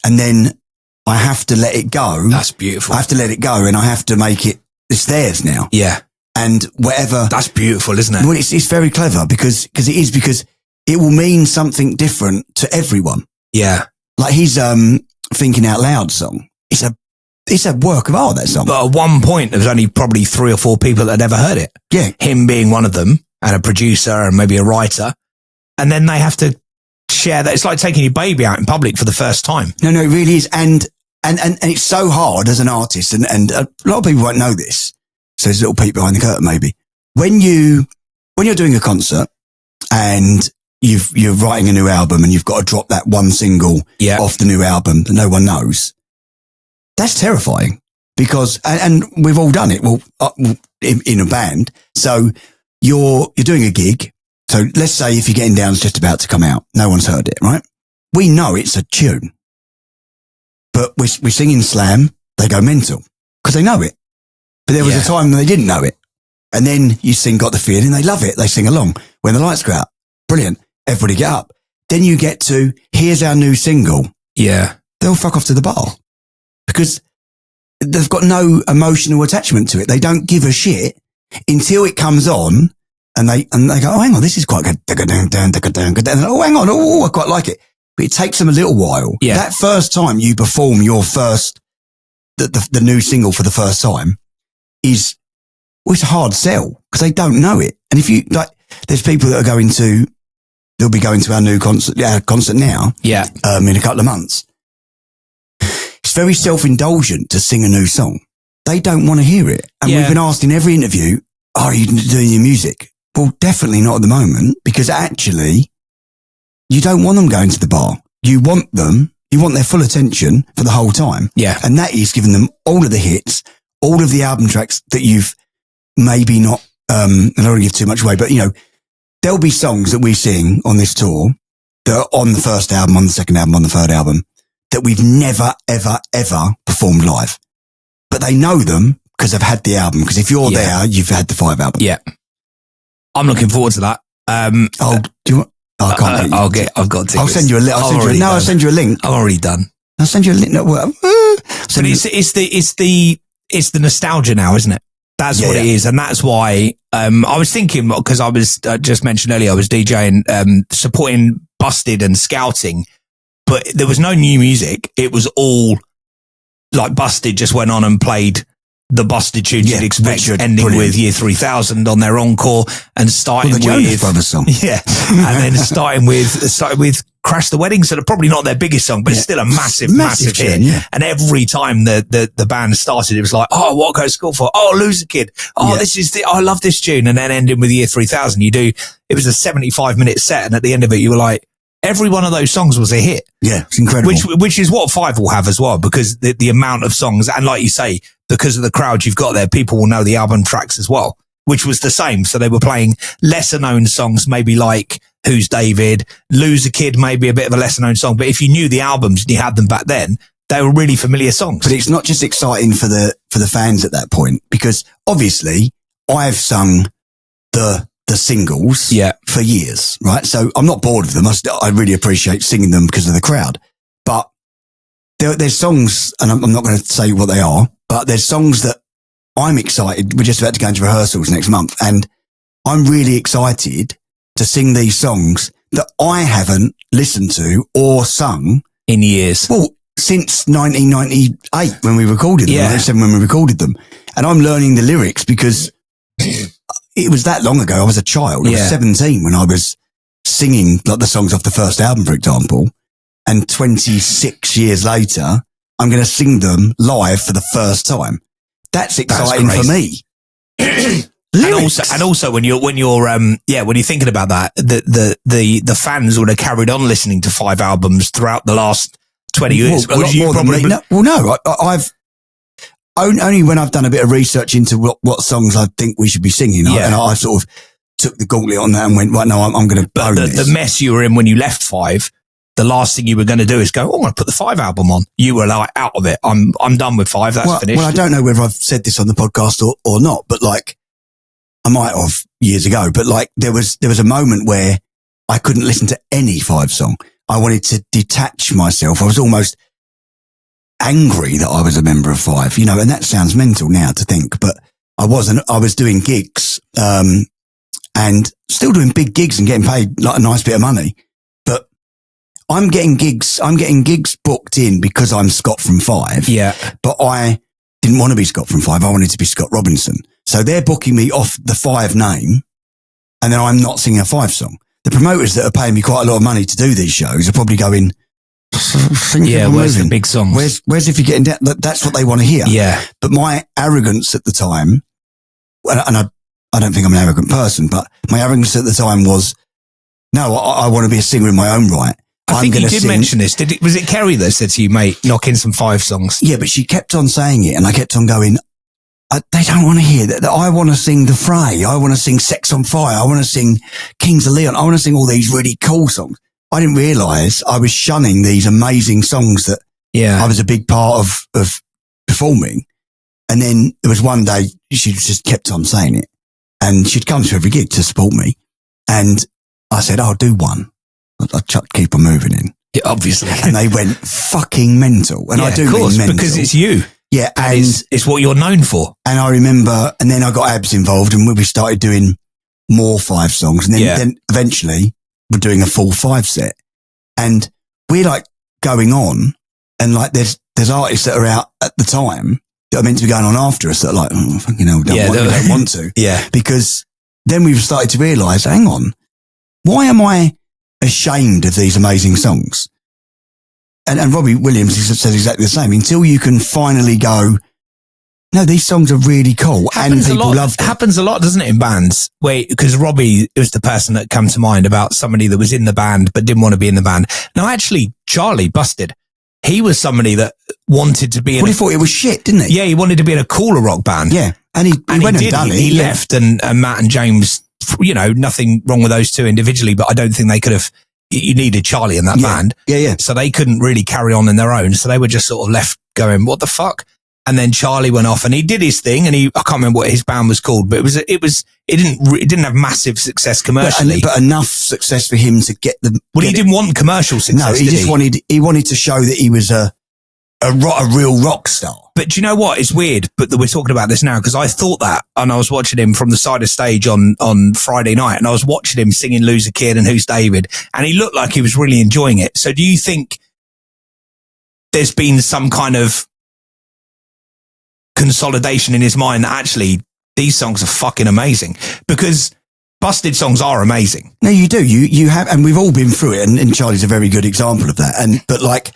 and then I have to let it go. That's beautiful. I have to let it go, and I have to make it's theirs now. Yeah. And whatever. That's beautiful, isn't it? Well, it's very clever because it will mean something different to everyone. Yeah. Like his, Thinking Out Loud song. It's a it's a work of art, that song. But at one point, there was only probably 3 or 4 people that had ever heard it. Yeah. Him being one of them, and a producer and maybe a writer. And then they have to share that. It's like taking your baby out in public for the first time. No, it really is. And it's so hard as an artist, and a lot of people won't know this. So there's a little peek behind the curtain, maybe. When you're doing a concert and you're writing a new album and you've got to drop that one single off the new album that no one knows, that's terrifying because, and we've all done it. Well, in a band. So you're doing a gig. So let's say if you're getting down, it's just about to come out. No one's heard it, right? We know it's a tune, but we're singing Slam. They go mental because they know it. But there was a time when they didn't know it. And then you sing Got the Feeling. They love it. They sing along. When the lights go out, brilliant. Everybody get up. Then you get to, here's our new single. Yeah. They'll fuck off to the bar because they've got no emotional attachment to it. They don't give a shit until it comes on. And they go, oh, hang on, this is quite good. And oh, hang on, oh, I quite like it. But it takes them a little while. Yeah. That first time you perform your first, the new single for the first time it's a hard sell because they don't know it. And if you, like, there's people that are they'll be going to our new concert now. Yeah. In a couple of months. It's very self-indulgent to sing a new song. They don't want to hear it. And we've been asked in every interview, are you doing your music? Well, definitely not at the moment because actually you don't want them going to the bar. You want their full attention for the whole time. Yeah. And that is giving them all of the hits, all of the album tracks that you've maybe not, I don't want to give too much away, but there'll be songs that we sing on this tour that are on the first album, on the second album, on the third album that we've never, ever, ever performed live. But they know them because they've had the album. Because if you're there, you've had the 5 album. Yeah. I'm looking forward to that. Do you want? Oh, I can't I've got tickets. I'll send you a link. I'll send you a link. I'm already done. I'll send you a link. No, but it's the nostalgia now, isn't it? That's what it is. And that's why, I was thinking, because I was just mentioned earlier, I was DJing, supporting Busted and Scouting, but there was no new music. It was all like Busted just went on and played the Busted tunes you'd expect, ending with Year 3000 on their encore and starting the Jonas Brothers song. Yeah. And then starting with Crash the Wedding. So they're probably not their biggest song, but it's still a massive hit. Yeah. And every time the band started, it was like, oh, what goes school for? Oh, Loser Kid. Oh, I love this tune. And then ending with Year 3000, it was a 75-minute set. And at the end of it, you were like, every one of those songs was a hit. Yeah, it's incredible. Which is what 5 will have as well, because the amount of songs, and like you say, because of the crowd you've got there, people will know the album tracks as well, which was the same. So they were playing lesser known songs, maybe like Who's David, Loser Kid, maybe a bit of a lesser known song. But if you knew the albums and you had them back then, they were really familiar songs. But it's not just exciting for the fans at that point, because obviously I've sung the singles for years, right? So I'm not bored of them. I really appreciate singing them because of the crowd. But there's songs, and I'm not going to say what they are, but there's songs that I'm excited. We're just about to go into rehearsals next month, and I'm really excited to sing these songs that I haven't listened to or sung in years. Well, since 1998 when we recorded them, 97 when we recorded them. And I'm learning the lyrics because it was that long ago. I was a child. I was 17 when I was singing like the songs off the first album, for example. And 26 years later, I'm going to sing them live for the first time. That's exciting for me. And also when you're thinking about that, the fans would have carried on listening to 5 albums throughout the last 20 years. I've only when I've done a bit of research into what songs I think we should be singing, and I sort of took the gauntlet on that and went, right, no, I'm going to own this. The mess you were in when you left 5, the last thing you were going to do is go, I'm going to put the 5 album on. You were like out of it. I'm done with 5. That's finished. Well, I don't know whether I've said this on the podcast or not, but like I might have years ago, but like there was a moment where I couldn't listen to any 5 song. I wanted to detach myself. I was almost angry that I was a member of 5, and that sounds mental now to think, but I wasn't. I was doing gigs, and still doing big gigs and getting paid like a nice bit of money. But I'm getting gigs booked in because I'm Scott from Five. Yeah. But I didn't want to be Scott from Five. I wanted to be Scott Robinson. So they're booking me off the Five name, and then I'm not singing a Five song. The promoters that are paying me quite a lot of money to do these shows are probably going, where's the big songs? Where's if you're getting down? That's what they want to hear. Yeah. But my arrogance at the time, and I don't think I'm an arrogant person, but my arrogance at the time was, no, I want to be a singer in my own right. I think you did mention this. Was it Kerry that said to you, mate, knock in some Five songs? Yeah, but she kept on saying it, and I kept on going, they don't want to hear that. I want to sing The Fray. I want to sing Sex on Fire. I want to sing Kings of Leon. I want to sing all these really cool songs. I didn't realise I was shunning these amazing songs that I was a big part of performing. And then there was one day she just kept on saying it, and she'd come to every gig to support me. And I said, I'll do one. I'd keep on moving in. Yeah, obviously. And they went fucking mental. And I do mean mental. Because it's you. Yeah. And it's what you're known for. And I remember, and then I got Abs involved, and we started doing more Five songs. And then eventually we're doing a full Five set. And we're like going on, and like there's artists that are out at the time that are meant to be going on after us that are like, oh, fucking hell, we don't want to. Yeah. Because then we've started to realise, hang on, why am I ashamed of these amazing songs? And Robbie Williams says exactly the same. Until you can finally go, no, these songs are really cool and people love them. It happens a lot, doesn't it, in bands? Because Robbie was the person that come to mind about somebody that was in the band but didn't want to be in the band. Now, actually, Charlie Busted. He was somebody that wanted to be in he thought it was shit, didn't he? Yeah, he wanted to be in a cooler rock band. Yeah. And he went and done it. He left, and Matt and James, nothing wrong with those two individually, but I don't think they could have, you needed Charlie in that band. Yeah. So they couldn't really carry on in their own. So they were just sort of left going, what the fuck? And then Charlie went off and he did his thing, and I can't remember what his band was called, but it didn't have massive success commercially. But enough success for him to get the. Well, he didn't want commercial success. No, he wanted to show that he was a real rock star. But do you know what? It's weird, but that we're talking about this now, because I thought that, and I was watching him from the side of stage on Friday night, and I was watching him singing Lose a Kid and Who's David, and he looked like he was really enjoying it. So do you think there's been some kind of consolidation in his mind that actually these songs are fucking amazing? Because Busted songs are amazing. No, you do. You have, and we've all been through it, and Charlie's a very good example of that. But like,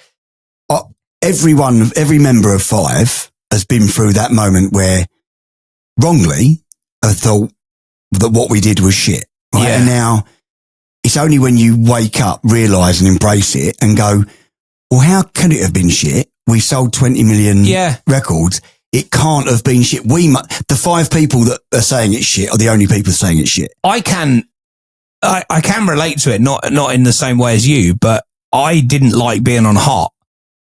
every member of Five has been through that moment where wrongly I thought that what we did was shit. Right? Yeah. And now it's only when you wake up, realise and embrace it and go, well, how can it have been shit? We sold 20 million records. It can't have been shit. The 5 people that are saying it's shit are the only people saying it's shit. I can relate to it, not in the same way as you, but I didn't like being on Heart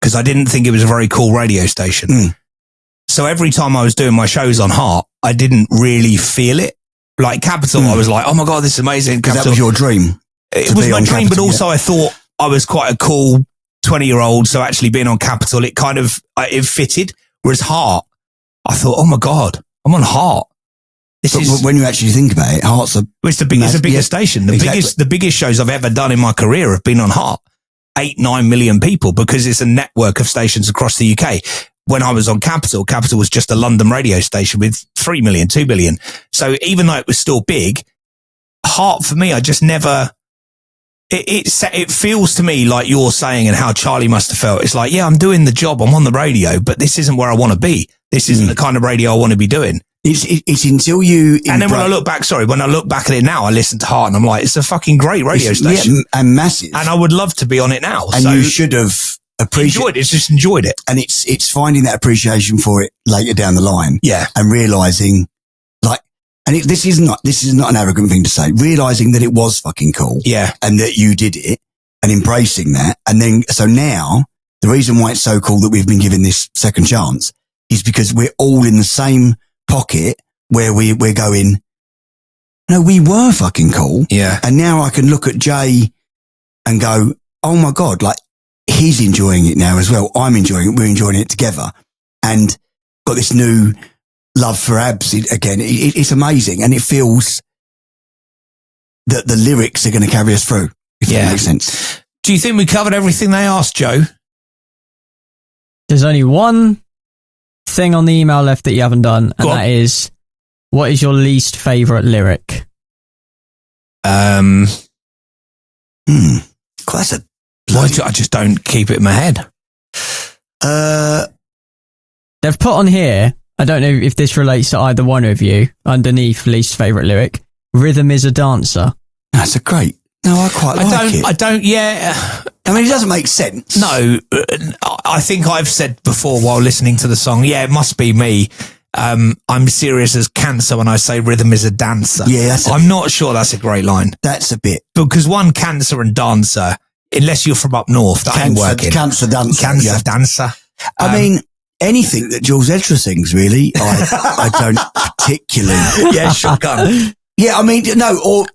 because I didn't think it was a very cool radio station. So every time I was doing my shows on Heart, I didn't really feel it. Like Capital, I was like, oh my God, this is amazing. Because that was your dream. It was my dream, but also I thought I was quite a cool 20-year-old. So actually being on Capital, it kind of, it fitted. Whereas Heart, I thought, oh my God, I'm on Heart. But when you actually think about it, Heart's it's the biggest station. The biggest shows I've ever done in my career have been on Heart. 8-9 million people, because it's a network of stations across the UK. When I was on Capital was just a London radio station with 3 million, 2 million. So even though it was still big, Heart for me, I just never, it feels to me like you're saying and how Charlie must have felt. It's like, yeah, I'm doing the job. I'm on the radio, but this isn't where I want to be. This isn't the kind of radio I want to be doing. It's until you... And then when I look back at it now, I listen to Heart and I'm like, it's a fucking great radio station. Yeah, and massive. And I would love to be on it now. And you should have enjoyed it. And it's finding that appreciation for it later down the line. Yeah. And realizing this is not an arrogant thing to say, realizing that it was fucking cool. Yeah. And that you did it and embracing that. And then, so now the reason why it's so cool that we've been given this second chance is because we're all in the same pocket where we're going, no, we were fucking cool. Yeah. And now I can look at Jay and go, oh my God, like he's enjoying it now as well. I'm enjoying it. We're enjoying it together. And got this new love for Abs again. It's amazing. And it feels that the lyrics are going to carry us through, if that makes sense. Do you think we covered everything they asked, Joe? There's only one thing on the email left that you haven't done, and that is, what is your least favourite lyric? That's a bloody... I just don't keep it in my head. They've put on here, I don't know if this relates to either one of you, underneath least favourite lyric, rhythm is a dancer. That's a great... No, I quite like it. I don't, yeah. I mean, it doesn't make sense. No, I think I've said before while listening to the song, yeah, it must be me. I'm serious as cancer when I say rhythm is a dancer. Yeah, I'm not sure that's a great line. That's a bit. Because one, cancer and dancer, unless you're from up north, that ain't working. Cancer dancer. Cancer dancer. I mean, anything that Jules Edra sings, really, I don't particularly. Yeah, shotgun. Yeah, I mean, no, or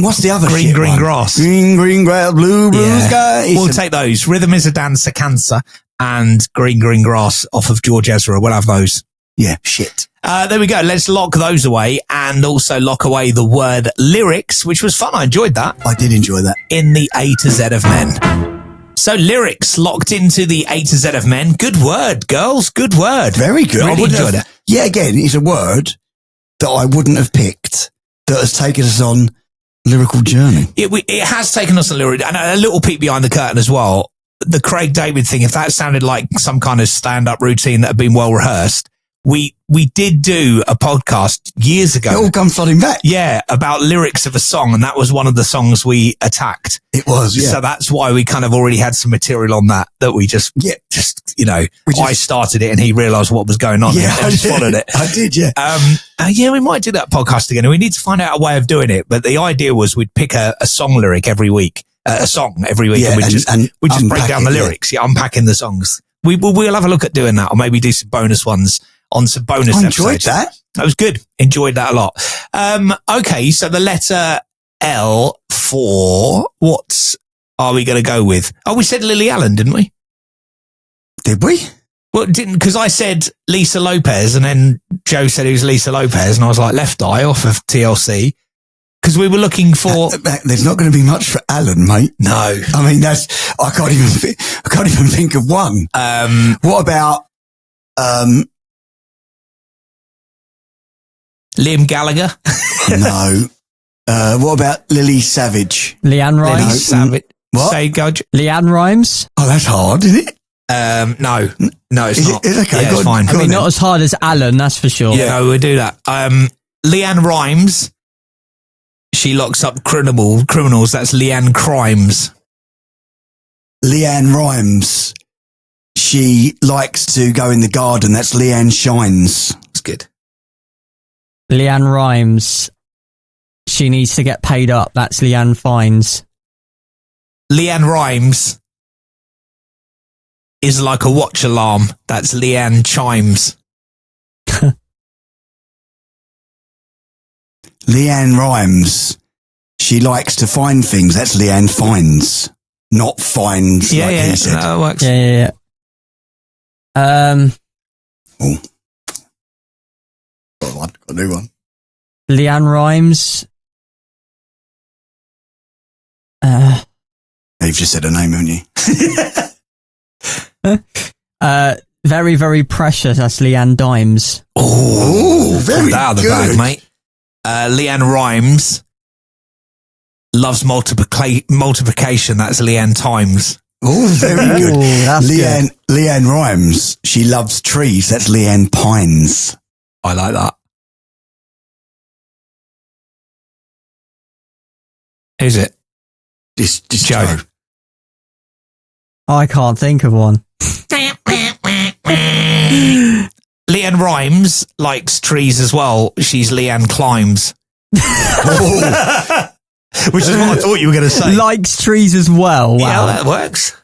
what's the other Green one? grass. Green grass, blue sky. We'll take those. Rhythm is a dancer, cancer, and green grass off of George Ezra. We'll have those. Yeah, shit. There we go. Let's lock those away and also lock away the word lyrics, which was fun. I enjoyed that. I did enjoy that. In the A to Z of Men. So lyrics locked into the A to Z of Men. Good word, girls. Good word. Very good. Really enjoyed it. Yeah, again, it's a word that I wouldn't have picked that has taken us on lyrical journey. It has taken us on lyrical, and a little peek behind the curtain as well. The Craig David thing, if that sounded like some kind of stand-up routine that had been well rehearsed, we did do a podcast years ago. It all comes flooding back. Yeah, about lyrics of a song, and that was one of the songs we attacked. It was, yeah. So that's why we kind of already had some material on that we just I started it and he realised what was going on and just followed it. I did, yeah. Yeah, we might do that podcast again. We need to find out a way of doing it, but the idea was we'd pick a song lyric every week, and we'd just break down the lyrics, unpacking the songs. We'll have a look at doing that, or maybe do some bonus ones on some bonus episodes. I enjoyed that. That was good. Enjoyed that a lot. Okay, so the letter L for what are we going to go with? Oh, we said Lily Allen, didn't we? Did we? Well, because I said Lisa Lopez, and then Joe said it was Lisa Lopez, and I was like, Left Eye off of TLC. Because we were looking for... There's not going to be much for Alan, mate. No. I mean, I can't even think of one. What about... Liam Gallagher? No. What about Lily Savage? Leanne Rimes? Lily Savage. What? Say, Leanne Rimes? Oh, that's hard, isn't it? No, it's not. It's okay. Yeah, it's fine. I mean, not as hard as Alan, that's for sure. Yeah, no, we'll do that. Leanne Rimes. She locks up criminals. That's Leanne Crimes. Leanne Rimes. She likes to go in the garden. That's Leanne Shines. That's good. Leanne Rimes. She needs to get paid up. That's Leanne Fines. Leanne Rimes is like a watch alarm. That's Leanne Chimes. Leanne Rimes. She likes to find things. That's Leanne Finds. Not finds, he said. That works. Yeah. Oh. I've got a new one. Leanne Rimes. You've just said her name, haven't you? Very, very precious. That's Leanne Dimes. Oh, very out of the bag, mate. Leanne Rimes loves multiplication. That's Leanne Times. Oh, very good. That's good. Leanne Rimes. She loves trees. That's Leanne Pines. I like that. Who's it? This Joe. I can't think of one. Leanne Rimes likes trees as well. She's Leanne Climbs. Which is what I thought you were going to say. Likes trees as well. Wow. Yeah, that works.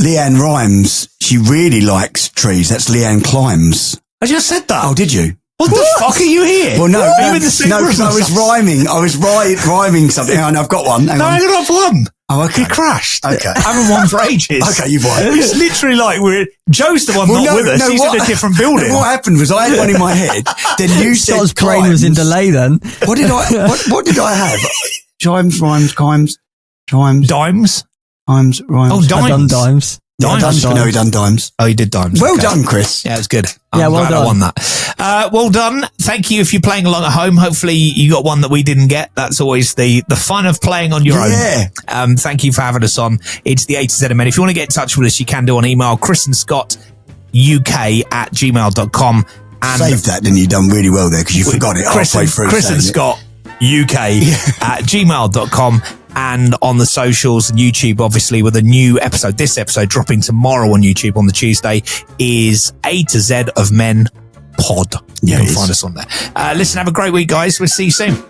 Leanne Rimes. She really likes trees. That's Leanne Climbs. I just said that. Oh, did you? What the fuck are you here? Well, no, are you in the same room? because I was rhyming. I was rhyming something. And I've got one. I don't have one. Oh, okay. He crashed. Okay. I haven't won for ages. Okay, you've won. It's literally like Joe's the one not with us. He's in a different building. What happened was I had one in my head. Then you said Scott's brain was in delay then. What did I have? Chimes, rhymes, chimes, chimes. Dimes? Rhymes. Oh, Dimes. I've done Dimes. Dimes. No, he done Dimes. Oh, you did Dimes. Well done, Chris. Yeah, it was good. Well glad done. I won that. Well done. Thank you if you're playing along at home. Hopefully you got one that we didn't get. That's always the fun of playing on your own. Thank you for having us on. It's the A to Z of Men. If you want to get in touch with us, you can do on email, chrisandscottuk@gmail.com. And save that, then you done really well there because you forgot it halfway through. Chris and Scott UK@gmail.com. And on the socials and YouTube, obviously, with a new episode. This episode dropping tomorrow on YouTube on the Tuesday is A to Z of Men Pod. You can find us on there. Listen, have a great week, guys. We'll see you soon.